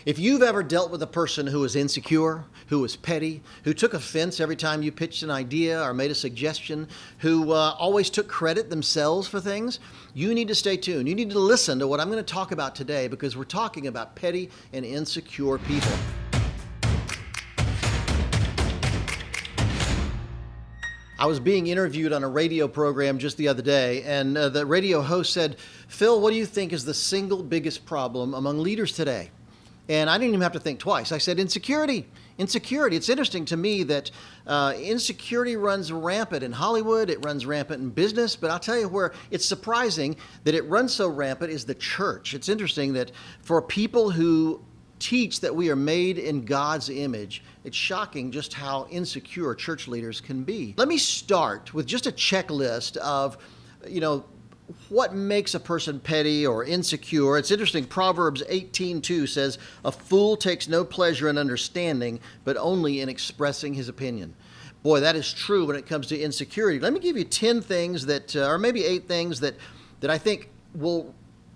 If you've ever dealt with a person who was insecure, who was petty, who took offense every time you pitched an idea or made a suggestion, who always took credit themselves for things, you need to stay tuned. You need to listen to what I'm going to talk about today, because we're talking about petty and insecure people. I was being interviewed on a radio program just the other day, and the radio host said, "Phil, what do you think is the single biggest problem among leaders today?" And I didn't even have to think twice. I said, insecurity. Insecurity. It's interesting to me that insecurity runs rampant in Hollywood. It runs rampant in business. But I'll tell you where it's surprising that it runs so rampant is the church. It's interesting that for people who teach that we are made in God's image, it's shocking just how insecure church leaders can be. Let me start with just a checklist of, what makes a person petty or insecure. It's interesting. Proverbs 18:2 says, "A fool takes no pleasure in understanding, but only in expressing his opinion." Boy, that is true when it comes to insecurity. Let me give you 10 things that, or maybe 8 things that I think will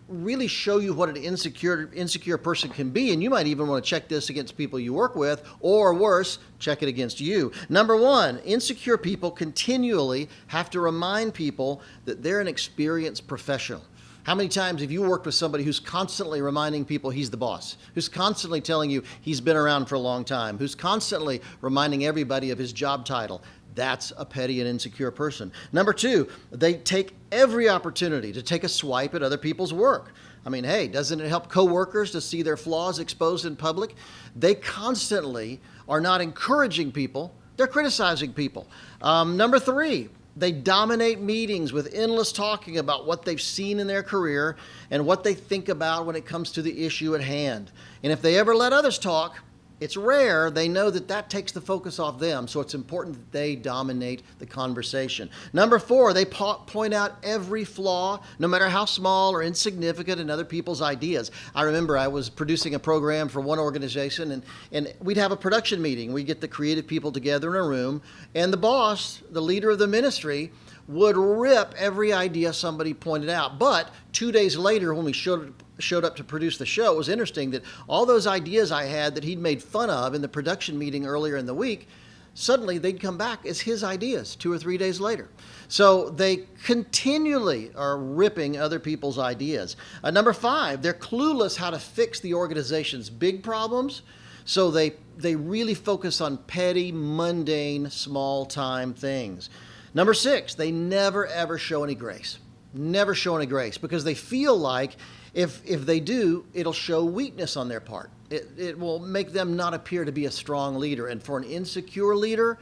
really show you what an insecure person can be. And you might even want to check this against people you work with, or worse, check it against you. Number 1, insecure people continually have to remind people that they're an experienced professional. How many times have you worked with somebody who's constantly reminding people he's the boss, who's constantly telling you he's been around for a long time, who's constantly reminding everybody of his job title? That's a petty and insecure person. Number 2, they take every opportunity to take a swipe at other people's work. I mean, hey, doesn't it help coworkers to see their flaws exposed in public? They constantly are not encouraging people, they're criticizing people. Number 3, they dominate meetings with endless talking about what they've seen in their career and what they think about when it comes to the issue at hand. And if they ever let others talk, it's rare. They know that takes the focus off them, so it's important that they dominate the conversation. Number 4, they point out every flaw, no matter how small or insignificant, in other people's ideas. I remember I was producing a program for one organization, and we'd have a production meeting. We'd get the creative people together in a room, and the boss, the leader of the ministry, would rip every idea somebody pointed out. But 2 days later, when we showed up to produce the show, it was interesting that all those ideas I had that he'd made fun of in the production meeting earlier in the week, suddenly they'd come back as his ideas 2 or 3 days later. So they continually are ripping other people's ideas. Number 5, they're clueless how to fix the organization's big problems. So they really focus on petty, mundane, small-time things. Number 6, they never, ever show any grace. Never show any grace, because they feel like if they do, it'll show weakness on their part. It will make them not appear to be a strong leader. And for an insecure leader,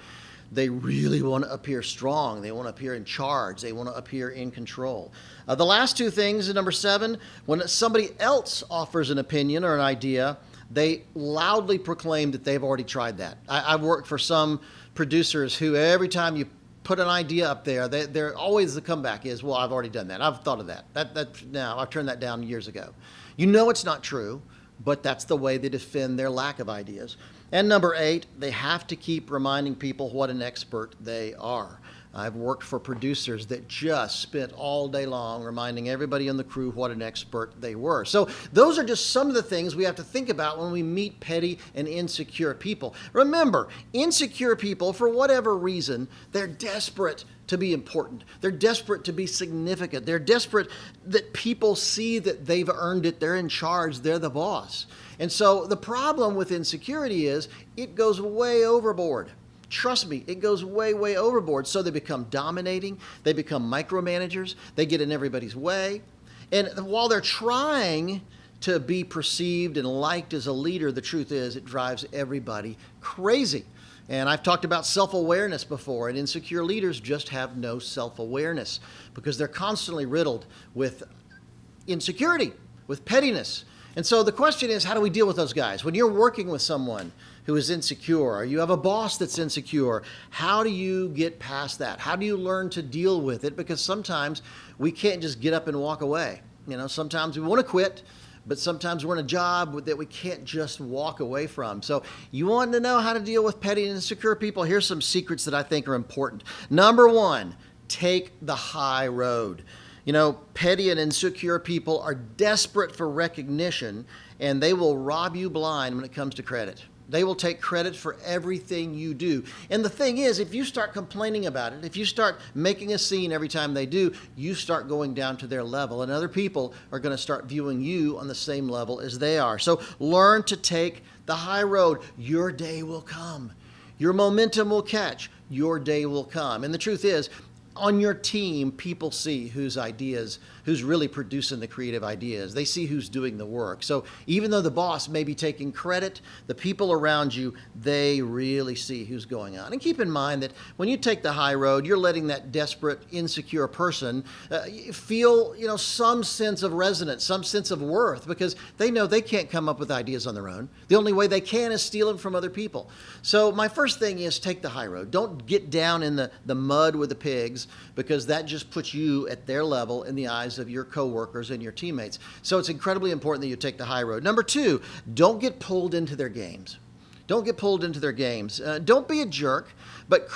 they really want to appear strong. They want to appear in charge. They want to appear in control. The last 2 things, number 7, when somebody else offers an opinion or an idea, they loudly proclaim that they've already tried that. I've worked for some producers who every time you put an idea up there, they're always the comeback is, well, I've already done that. I've thought of that. Now I've turned that down years ago. You know it's not true, but that's the way they defend their lack of ideas. And number 8, they have to keep reminding people what an expert they are. I've worked for producers that just spent all day long reminding everybody on the crew what an expert they were. So those are just some of the things we have to think about when we meet petty and insecure people. Remember, insecure people, for whatever reason, they're desperate to be important. They're desperate to be significant. They're desperate that people see that they've earned it. They're in charge. They're the boss. And so the problem with insecurity is it goes way overboard. Trust me, it goes way, way overboard. So they become dominating. They become micromanagers. They get in everybody's way. And while they're trying to be perceived and liked as a leader, the truth is it drives everybody crazy. And I've talked about self-awareness before, and insecure leaders just have no self-awareness because they're constantly riddled with insecurity, with pettiness. And so the question is, how do we deal with those guys? When you're working with someone who is insecure, or you have a boss that's insecure, how do you get past that? How do you learn to deal with it? Because sometimes we can't just get up and walk away. Sometimes we want to quit, but sometimes we're in a job that we can't just walk away from. So you want to know how to deal with petty and insecure people? Here's some secrets that I think are important. Number 1, take the high road. Petty and insecure people are desperate for recognition, and they will rob you blind when it comes to credit. They will take credit for everything you do. And the thing is, if you start complaining about it, if you start making a scene every time they do, you start going down to their level, and other people are going to start viewing you on the same level as they are. So learn to take the high road. Your day will come. Your momentum will catch. Your day will come. And the truth is, on your team, people see whose really producing the creative ideas. They see who's doing the work. So even though the boss may be taking credit, the people around you, they really see who's going on. And keep in mind that when you take the high road, you're letting that desperate, insecure person feel, some sense of resonance, some sense of worth, because they know they can't come up with ideas on their own. The only way they can is steal them from other people. So my first thing is take the high road. Don't get down in the mud with the pigs, because that just puts you at their level in the eyes of your coworkers and your teammates. So it's incredibly important that you take the high road. Number 2, don't get pulled into their games. Don't get pulled into their games. Don't be a jerk, but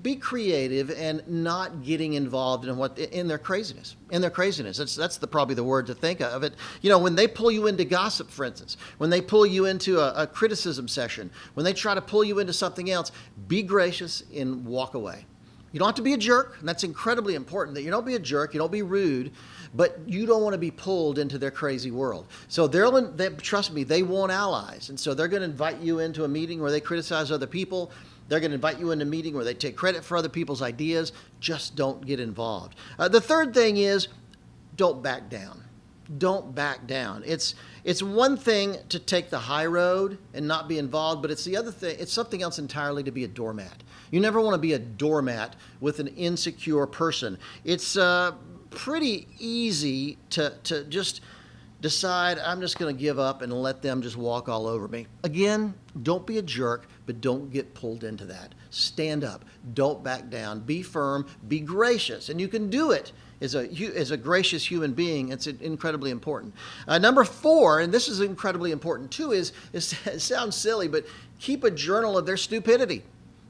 be creative and not getting involved in their craziness. That's probably the word to think of it. When they pull you into gossip, for instance, when they pull you into a criticism session, when they try to pull you into something else, be gracious and walk away. You don't have to be a jerk, and that's incredibly important, that you don't be a jerk, you don't be rude, but you don't want to be pulled into their crazy world. So trust me, they want allies, and so they're going to invite you into a meeting where they criticize other people. They're going to invite you into a meeting where they take credit for other people's ideas. Just don't get involved. The third thing is, don't back down. Don't back down. It's one thing to take the high road and not be involved, but it's something else entirely to be a doormat. You never want to be a doormat with an insecure person. It's pretty easy to just decide, I'm just going to give up and let them just walk all over me. Again, don't be a jerk, but don't get pulled into that. Stand up. Don't back down. Be firm. Be gracious. And you can do it as a gracious human being. It's incredibly important. Number 4, and this is incredibly important too, it sounds silly, but keep a journal of their stupidity.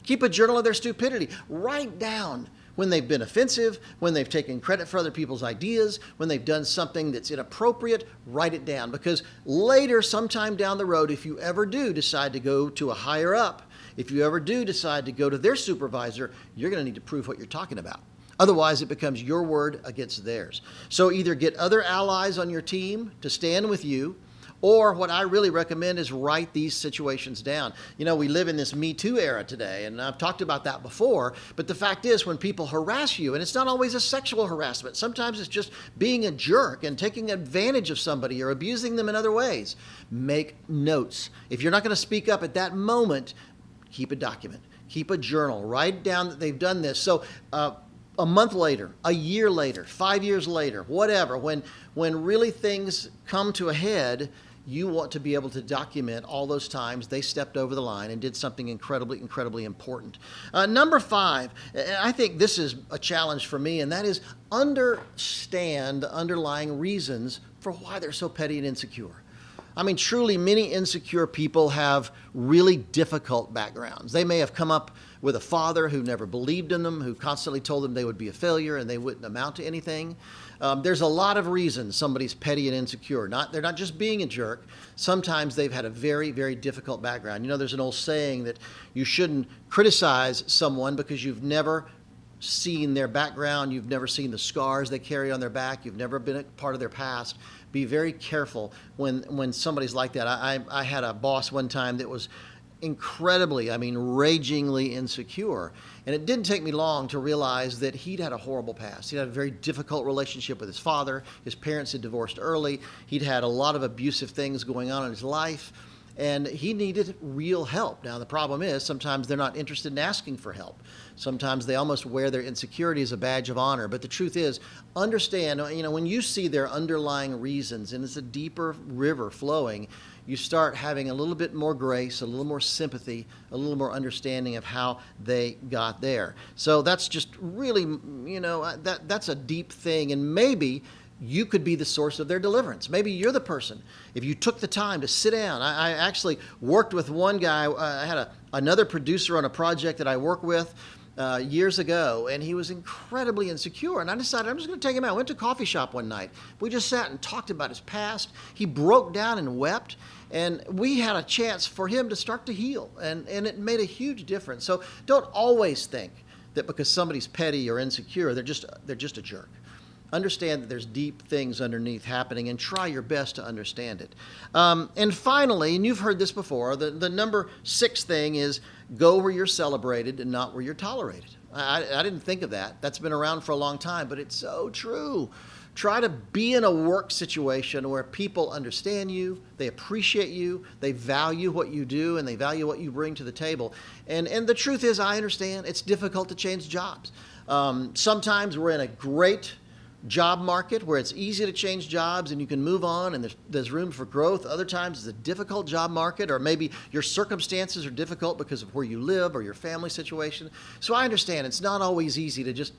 Keep a journal of their stupidity. Write down when they've been offensive, when they've taken credit for other people's ideas, when they've done something that's inappropriate. Write it down, because later, sometime down the road, if you ever do decide to go to a higher up, if you ever do decide to go to their supervisor, you're going to need to prove what you're talking about. Otherwise, it becomes your word against theirs. So either get other allies on your team to stand with you, or what I really recommend is write these situations down. We live in this metoo era today, and I've talked about that before, but the fact is, when people harass you, and it's not always a sexual harassment, sometimes it's just being a jerk and taking advantage of somebody or abusing them in other ways, make notes. If you're not going to speak up at that moment, keep a document, keep a journal, write down that they've done this. So a month later, a year later, 5 years later, whatever, when really things come to a head, you want to be able to document all those times they stepped over the line and did something incredibly, incredibly important. Number 5, I think this is a challenge for me, and that is understand the underlying reasons for why they're so petty and insecure. I mean, truly, many insecure people have really difficult backgrounds. They may have come up with a father who never believed in them, who constantly told them they would be a failure and they wouldn't amount to anything. There's a lot of reasons somebody's petty and insecure. They're not just being a jerk. Sometimes they've had a very, very difficult background. There's an old saying that you shouldn't criticize someone because you've never seen their background, you've never seen the scars they carry on their back, you've never been a part of their past. Be very careful when somebody's like that. I had a boss one time that was incredibly, ragingly insecure. And it didn't take me long to realize that he'd had a horrible past. He'd had a very difficult relationship with his father. His parents had divorced early. He'd had a lot of abusive things going on in his life. And he needed real help. Now, the problem is sometimes they're not interested in asking for help. Sometimes they almost wear their insecurity as a badge of honor. But the truth is, understand, when you see their underlying reasons, and it's a deeper river flowing, you start having a little bit more grace, a little more sympathy, a little more understanding of how they got there. So that's just really, that's a deep thing. And maybe you could be the source of their deliverance. Maybe you're the person. If you took the time to sit down. I actually worked with one guy. I had another producer on a project that I work with, years ago, and he was incredibly insecure. And I decided I'm just going to take him out. I went to a coffee shop one night. We just sat and talked about his past. He broke down and wept, and we had a chance for him to start to heal, and it made a huge difference. So don't always think that because somebody's petty or insecure, they're just a jerk. Understand that there's deep things underneath happening, and try your best to understand it. And finally, and you've heard this before, the number 6 thing is go where you're celebrated and not where you're tolerated. I didn't think of that. That's been around for a long time, but it's so true. Try to be in a work situation where people understand you, they appreciate you, they value what you do, and they value what you bring to the table. And the truth is, I understand it's difficult to change jobs. Sometimes we're in a great job market where it's easy to change jobs and you can move on and there's room for growth. Other times it's a difficult job market, or maybe your circumstances are difficult because of where you live or your family situation. So I understand it's not always easy to just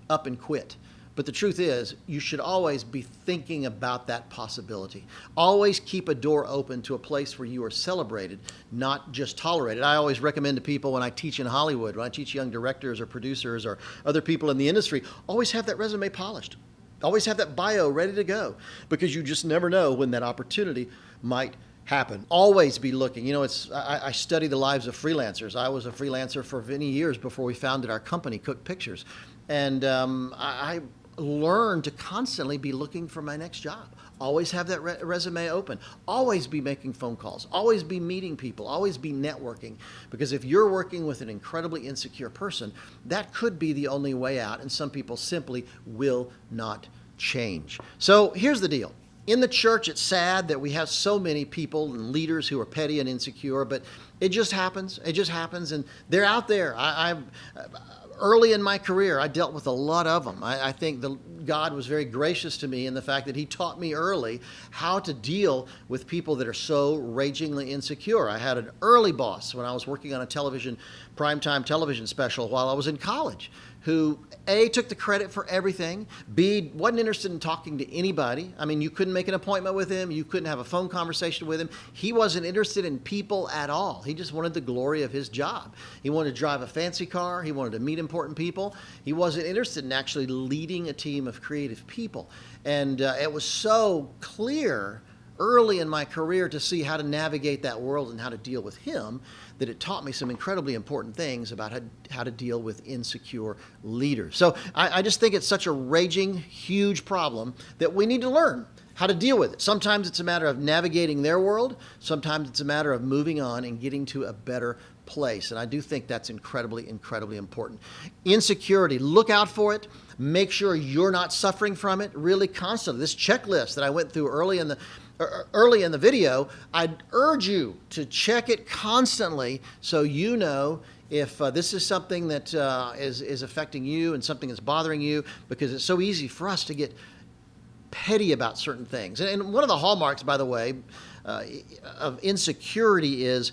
up and quit. But the truth is, you should always be thinking about that possibility. Always keep a door open to a place where you are celebrated, not just tolerated. I always recommend to people when I teach in Hollywood, when I teach young directors or producers or other people in the industry, always have that resume polished. Always have that bio ready to go, because you just never know when that opportunity might happen. Always be looking. You know, I study the lives of freelancers. I was a freelancer for many years before we founded our company, Cook Pictures. And I learned to constantly be looking for my next job. Always have that resume open. Always be making phone calls. Always be meeting people. Always be networking. Because if you're working with an incredibly insecure person, that could be the only way out, and some people simply will not change. So here's the deal. In the church, it's sad that we have so many people and leaders who are petty and insecure, but it just happens. It just happens, and they're out there. Early in my career, I dealt with a lot of them. I think God was very gracious to me in the fact that he taught me early how to deal with people that are so ragingly insecure. I had an early boss when I was working on a primetime television special while I was in college, who A, took the credit for everything, B, wasn't interested in talking to anybody. I mean, you couldn't make an appointment with him, you couldn't have a phone conversation with him. He wasn't interested in people at all. He just wanted the glory of his job. He wanted to drive a fancy car, he wanted to meet important people. He wasn't interested in actually leading a team of creative people. And it was so clear early in my career to see how to navigate that world and how to deal with him, that it taught me some incredibly important things about how to deal with insecure leaders. So I just think it's such a raging, huge problem that we need to learn how to deal with it. Sometimes it's a matter of navigating their world. Sometimes it's a matter of moving on and getting to a better place. And I do think that's incredibly, incredibly important. Insecurity, look out for it. Make sure you're not suffering from it really constantly. This checklist that I went through early in the video, I'd urge you to check it constantly so you know if this is something that is affecting you and something that's bothering you, because it's so easy for us to get petty about certain things. And one of the hallmarks, by the way, of insecurity is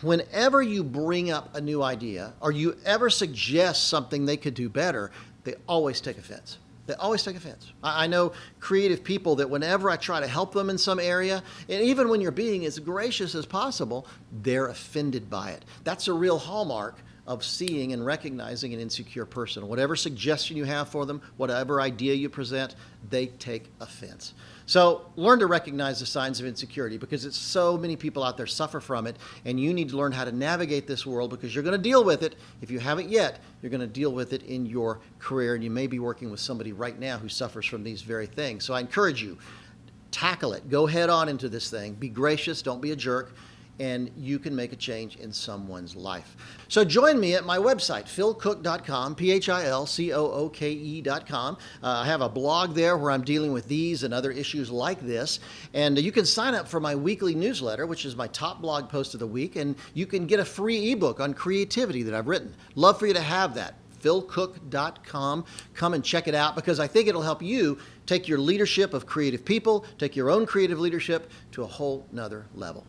whenever you bring up a new idea or you ever suggest something they could do better, they always take offense. They always take offense. I know creative people that whenever I try to help them in some area, and even when you're being as gracious as possible, they're offended by it. That's a real hallmark of seeing and recognizing an insecure person. Whatever suggestion you have for them, whatever idea you present, they take offense. So learn to recognize the signs of insecurity, because it's so many people out there suffer from it, and you need to learn how to navigate this world, because you're going to deal with it. If you haven't yet, you're going to deal with it in your career, and you may be working with somebody right now who suffers from these very things. So I encourage you, tackle it. Go head on into this thing. Be gracious. Don't be a jerk. And you can make a change in someone's life. So join me at my website, philcook.com, philcooke.com. I have a blog there where I'm dealing with these and other issues like this. And you can sign up for my weekly newsletter, which is my top blog post of the week. And you can get a free ebook on creativity that I've written. Love for you to have that. philcook.com. Come and check it out, because I think it'll help you take your leadership of creative people, take your own creative leadership to a whole nother level.